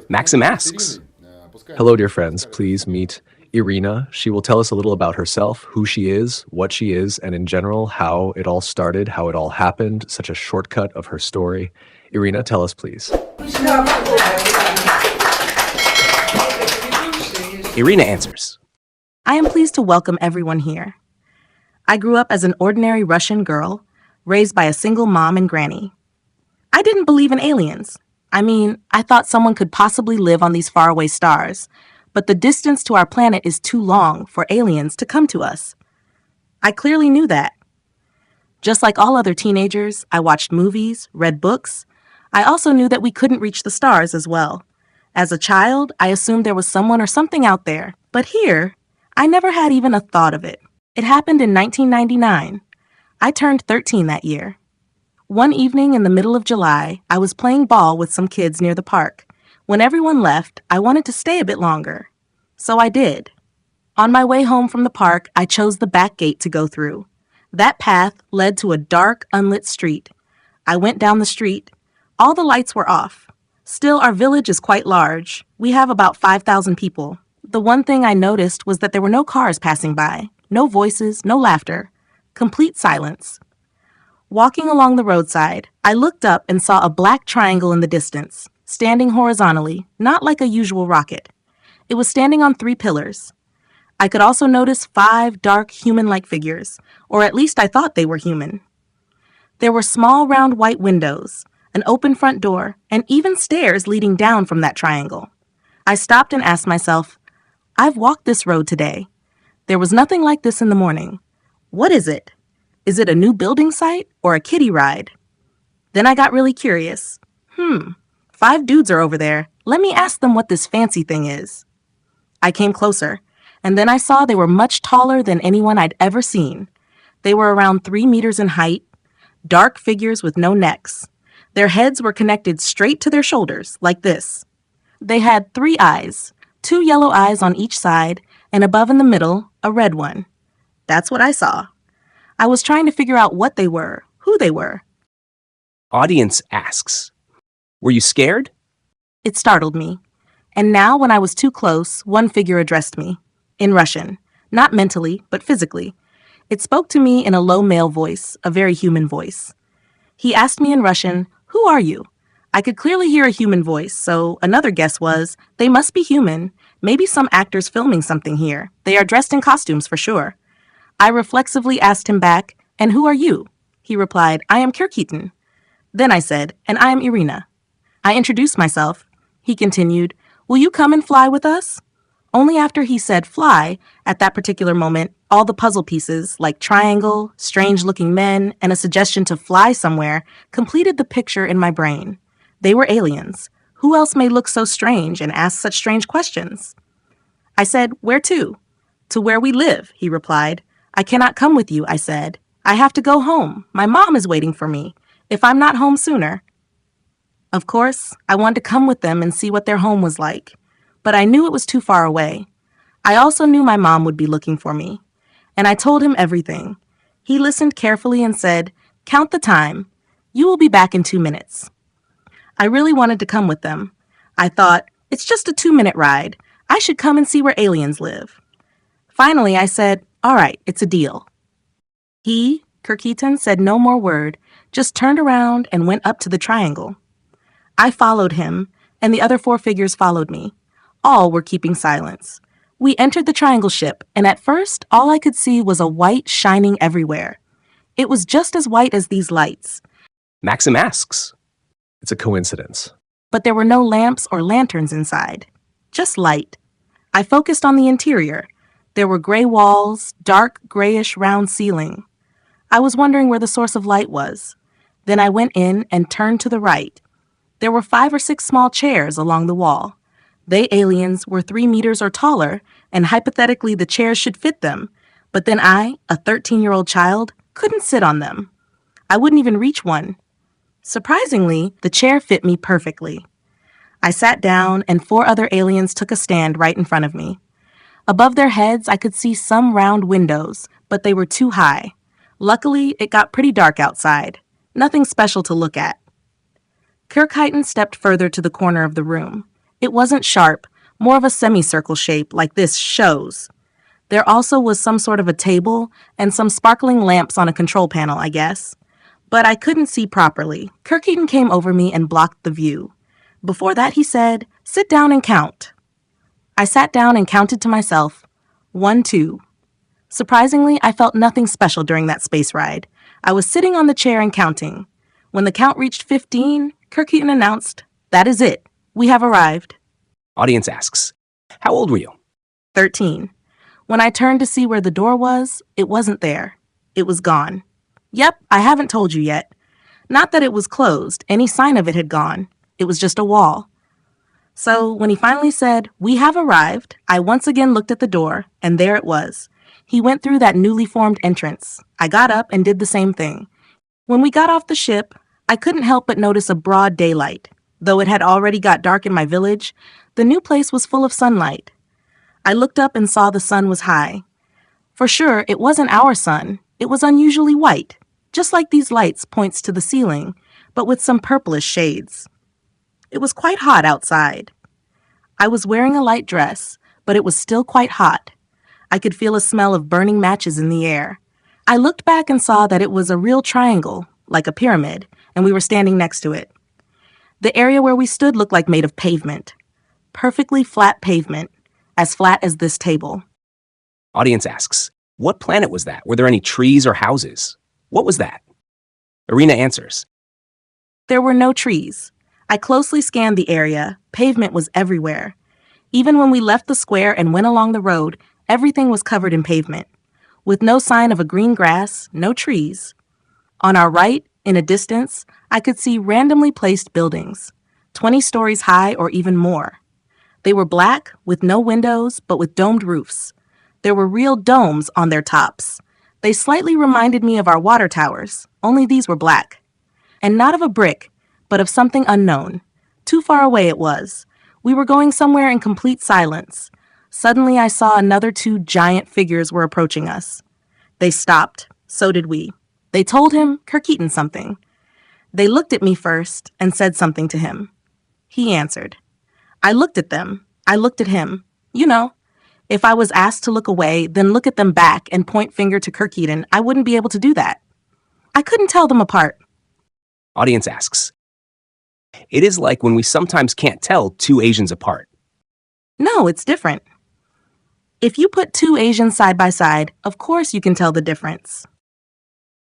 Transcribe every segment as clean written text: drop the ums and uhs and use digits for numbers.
Maxim asks, "Hello, dear friends. Please meet Irina. She will tell us a little about herself, who she is, what she is, and in general, how it all started, how it all happened, such a shortcut of her story. Irina, tell us, please." Irina answers. I am pleased to welcome everyone here. I grew up as an ordinary Russian girl, raised by a single mom and granny. I didn't believe in aliens. I mean, I thought someone could possibly live on these faraway stars, but the distance to our planet is too long for aliens to come to us. I clearly knew that. Just like all other teenagers, I watched movies, read books. I also knew that we couldn't reach the stars as well. As a child, I assumed there was someone or something out there, but here, I never had even a thought of it. It happened in 1999. I turned 13 that year. One evening in the middle of July, I was playing ball with some kids near the park. When everyone left, I wanted to stay a bit longer. So I did. On my way home from the park, I chose the back gate to go through. That path led to a dark, unlit street. I went down the street. All the lights were off. Still, our village is quite large. We have about 5,000 people. The one thing I noticed was that there were no cars passing by, no voices, no laughter. Complete silence. Walking along the roadside, I looked up and saw a black triangle in the distance, standing horizontally, not like a usual rocket. It was standing on 3 pillars. I could also notice 5 dark human-like figures, or at least I thought they were human. There were small round white windows, an open front door, and even stairs leading down from that triangle. I stopped and asked myself, I've walked this road today. There was nothing like this in the morning. What is it? Is it a new building site or a kiddie ride? Then I got really curious. 5 dudes are over there. Let me ask them what this fancy thing is. I came closer, and then I saw they were much taller than anyone I'd ever seen. They were around 3 meters in height, dark figures with no necks. Their heads were connected straight to their shoulders, like this. They had 3 eyes, 2 yellow eyes on each side, and above in the middle, a red one. That's what I saw. I was trying to figure out what they were, who they were. Audience asks, "Were you scared?" It startled me. And now, when I was too close, one figure addressed me. In Russian. Not mentally, but physically. It spoke to me in a low male voice, a very human voice. He asked me in Russian, "Who are you?" I could clearly hear a human voice, so another guess was, they must be human. Maybe some actors filming something here. They are dressed in costumes for sure. I reflexively asked him back, "And who are you?" He replied, "I am Kirchiton." Then I said, "And I am Irina." I introduced myself. He continued, "Will you come and fly with us?" Only after he said fly, at that particular moment, all the puzzle pieces, like triangle, strange-looking men, and a suggestion to fly somewhere, completed the picture in my brain. They were aliens. Who else may look so strange and ask such strange questions? I said, "Where to?" "To where we live," he replied. "I cannot come with you," I said. "I have to go home. My mom is waiting for me. If I'm not home sooner." Of course, I wanted to come with them and see what their home was like, but I knew it was too far away. I also knew my mom would be looking for me, and I told him everything. He listened carefully and said, "Count the time. You will be back in 2 minutes." I really wanted to come with them. I thought, it's just a 2-minute ride. I should come and see where aliens live. Finally, I said, "All right, it's a deal." He, Kirchiton, said no more word, just turned around and went up to the triangle. I followed him, and the other 4 figures followed me. All were keeping silence. We entered the triangle ship, and at first, all I could see was a white shining everywhere. It was just as white as these lights. Maxim asks, "It's a coincidence." But there were no lamps or lanterns inside. Just light. I focused on the interior. There were gray walls, dark grayish round ceiling. I was wondering where the source of light was. Then I went in and turned to the right. There were 5 or 6 small chairs along the wall. They aliens were 3 meters or taller, and hypothetically the chairs should fit them. But then I, a 13-year-old child, couldn't sit on them. I wouldn't even reach one. Surprisingly, the chair fit me perfectly. I sat down, and 4 other aliens took a stand right in front of me. Above their heads, I could see some round windows, but they were too high. Luckily, it got pretty dark outside. Nothing special to look at. Kirchiton stepped further to the corner of the room. It wasn't sharp, more of a semicircle shape like this shows. There also was some sort of a table and some sparkling lamps on a control panel, I guess. But I couldn't see properly. Kirchiton came over me and blocked the view. Before that, he said, "Sit down and count." I sat down and counted to myself. 1, 2. Surprisingly, I felt nothing special during that space ride. I was sitting on the chair and counting. When the count reached 15, Kirchiton announced, "That is it. We have arrived." Audience asks, how old were you? 13. When I turned to see where the door was, it wasn't there. It was gone. Yep, I haven't told you yet. Not that it was closed. Any sign of it had gone. It was just a wall. So when he finally said, "We have arrived," I once again looked at the door, and there it was. He went through that newly formed entrance. I got up and did the same thing. When we got off the ship, I couldn't help but notice a broad daylight. Though it had already got dark in my village, the new place was full of sunlight. I looked up and saw the sun was high. For sure, it wasn't our sun. It was unusually white, just like these lights points to the ceiling, but with some purplish shades. It was quite hot outside. I was wearing a light dress, but it was still quite hot. I could feel a smell of burning matches in the air. I looked back and saw that it was a real triangle, like a pyramid, and we were standing next to it. The area where we stood looked like made of pavement. Perfectly flat pavement, as flat as this table. Audience asks, what planet was that? Were there any trees or houses? What was that? Irina answers, There were no trees. I closely scanned the area. Pavement was everywhere. Even when we left the square and went along the road, everything was covered in pavement, with no sign of a green grass, no trees. On our right, in a distance, I could see randomly placed buildings, 20 stories high or even more. They were black, with no windows, but with domed roofs. There were real domes on their tops. They slightly reminded me of our water towers, only these were black. And not of a brick, but of something unknown. Too far away it was. We were going somewhere in complete silence. Suddenly I saw another 2 giant figures were approaching us. They stopped. So did we. They told him, Kirchiton, something. They looked at me first and said something to him. He answered. I looked at them. I looked at him. You know, if I was asked to look away, then look at them back and point finger to Kirchiton, I wouldn't be able to do that. I couldn't tell them apart. Audience asks, it is like when we sometimes can't tell 2 Asians apart. No, it's different. If you put 2 Asians side by side, of course you can tell the difference.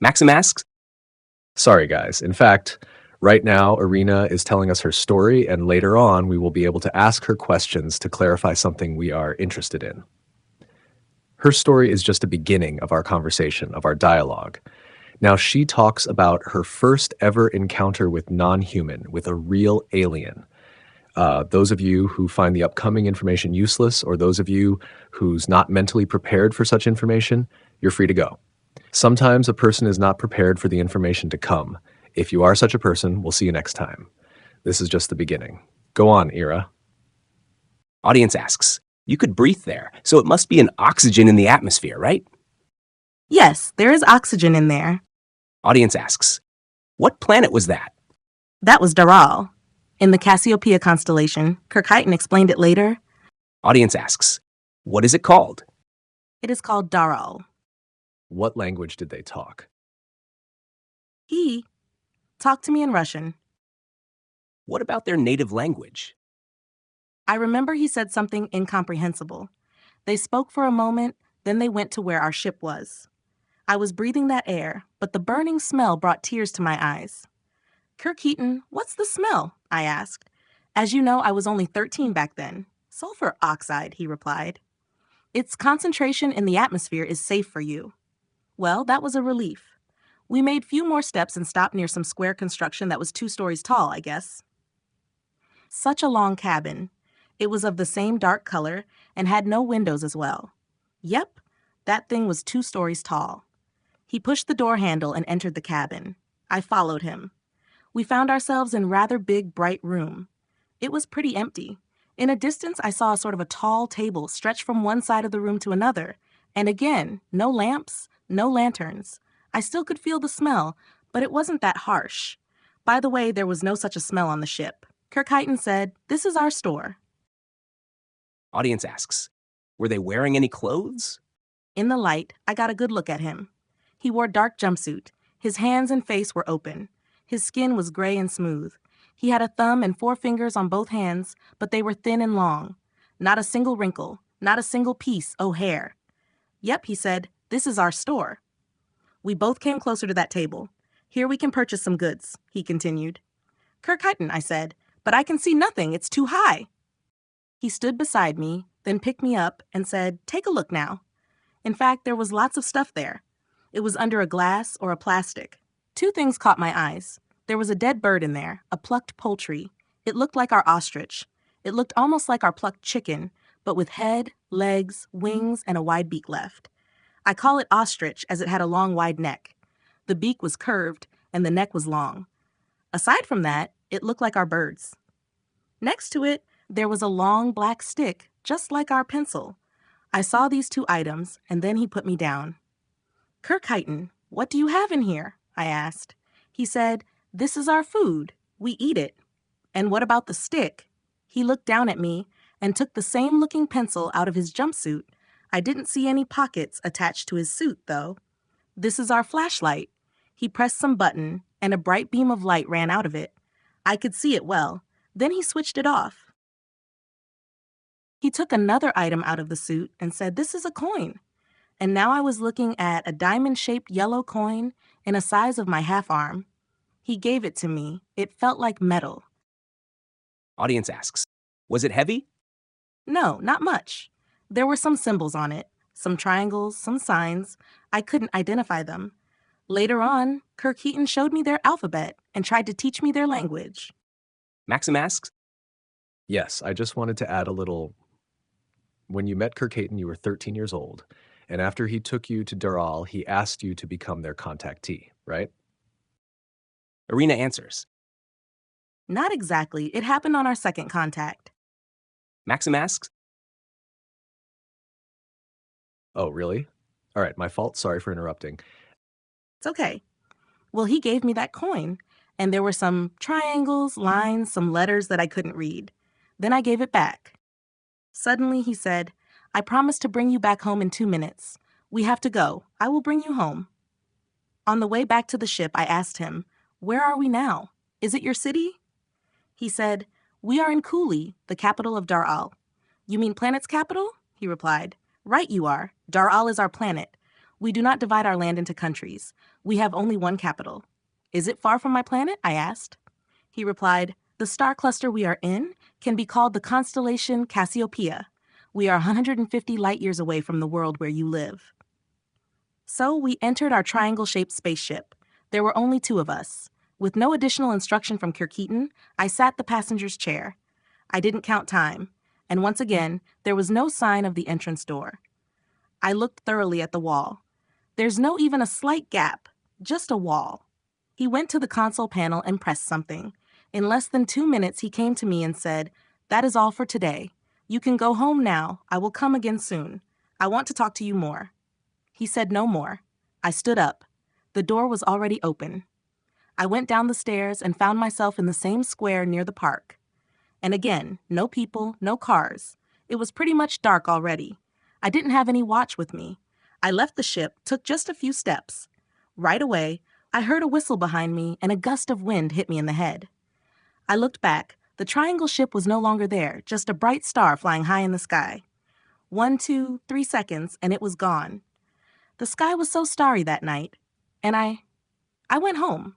Maxim asks, Sorry, guys. In fact, right now, Irina is telling us her story, and later on, we will be able to ask her questions to clarify something we are interested in. Her story is just a beginning of our conversation, of our dialogue. Now, she talks about her first ever encounter with non-human, with a real alien. Those of you who find the upcoming information useless, or those of you who's not mentally prepared for such information, you're free to go. Sometimes a person is not prepared for the information to come. If you are such a person, we'll see you next time. This is just the beginning. Go on, Ira. Audience asks, you could breathe there, so it must be an oxygen in the atmosphere, right? Yes, there is oxygen in there. Audience asks, what planet was that? That was Daral. In the Cassiopeia constellation, Kirchiton explained it later. Audience asks, what is it called? It is called Daral. What language did they talk? He talked to me in Russian. What about their native language? I remember he said something incomprehensible. They spoke for a moment, then they went to where our ship was. I was breathing that air, but the burning smell brought tears to my eyes. Kirchiton, what's the smell? I asked. As you know, I was only 13 back then. Sulfur oxide, he replied. Its concentration in the atmosphere is safe for you. Well, that was a relief. We made few more steps and stopped near some square construction that was 2 stories tall, I guess. Such a long cabin. It was of the same dark color and had no windows as well. Yep, that thing was 2 stories tall. He pushed the door handle and entered the cabin. I followed him. We found ourselves in a rather big, bright room. It was pretty empty. In a distance, I saw a sort of a tall table stretched from one side of the room to another. And again, no lamps, no lanterns. I still could feel the smell, but it wasn't that harsh. By the way, there was no such a smell on the ship. Kirchiton said, "This is our store." Audience asks, were they wearing any clothes? In the light, I got a good look at him. He wore dark jumpsuit. His hands and face were open. His skin was gray and smooth. He had a thumb and 4 fingers on both hands, but they were thin and long. Not a single wrinkle, not a single piece, hair. "Yep," he said, "this is our store." We both came closer to that table. "Here we can purchase some goods," he continued. "Kirchiton," I said, "but I can see nothing. It's too high." He stood beside me, then picked me up and said, "Take a look now." In fact, there was lots of stuff there. It was under a glass or a plastic. 2 things caught my eyes. There was a dead bird in there, a plucked poultry. It looked like our ostrich. It looked almost like our plucked chicken, but with head, legs, wings, and a wide beak left. I call it ostrich as it had a long, wide neck. The beak was curved, and the neck was long. Aside from that, it looked like our birds. Next to it, there was a long black stick, just like our pencil. I saw these 2 items, and then he put me down. "Kirchiton, what do you have in here?" I asked. He said, "This is our food. We eat it." "And what about the stick?" He looked down at me and took the same-looking pencil out of his jumpsuit. I didn't see any pockets attached to his suit, though. "This is our flashlight." He pressed some button, and a bright beam of light ran out of it. I could see it well. Then he switched it off. He took another item out of the suit and said, "This is a coin." And now I was looking at a diamond-shaped yellow coin in a size of my half arm. He gave it to me. It felt like metal. Audience asks, was it heavy? No, not much. There were some symbols on it, some triangles, some signs. I couldn't identify them. Later on, Kirchiton showed me their alphabet and tried to teach me their language. Maxim asks, Yes, I just wanted to add a little. When you met Kirchiton, you were 13 years old, and after he took you to Dural, he asked you to become their contactee, right? Irina answers. Not exactly. It happened on our second contact. Maxim asks, Oh, really? All right, my fault. Sorry for interrupting. It's okay. Well, he gave me that coin, and there were some triangles, lines, some letters that I couldn't read. Then I gave it back. Suddenly, he said, "I promise to bring you back home in 2 minutes. We have to go. I will bring you home." On the way back to the ship, I asked him, "Where are we now? Is it your city?" He said, "We are in Cooley, the capital of Daral." "You mean planet's capital?" he replied. "Right you are. Daral is our planet. We do not divide our land into countries. We have only one capital." "Is it far from my planet?" I asked. He replied, "The star cluster we are in can be called the constellation Cassiopeia. We are 150 light years away from the world where you live." So we entered our triangle-shaped spaceship. There were only 2 of us. With no additional instruction from Kirchiton, I sat the passenger's chair. I didn't count time, and once again, there was no sign of the entrance door. I looked thoroughly at the wall. There's no even a slight gap, just a wall. He went to the console panel and pressed something. In less than 2 minutes, he came to me and said, "That is all for today. You can go home now. I will come again soon. I want to talk to you more." He said no more. I stood up. The door was already open. I went down the stairs and found myself in the same square near the park. And again, no people, no cars. It was pretty much dark already. I didn't have any watch with me. I left the ship, took just a few steps. Right away, I heard a whistle behind me and a gust of wind hit me in the head. I looked back. The triangle ship was no longer there, just a bright star flying high in the sky. 1, 2, 3 seconds, and it was gone. The sky was so starry that night, and I went home.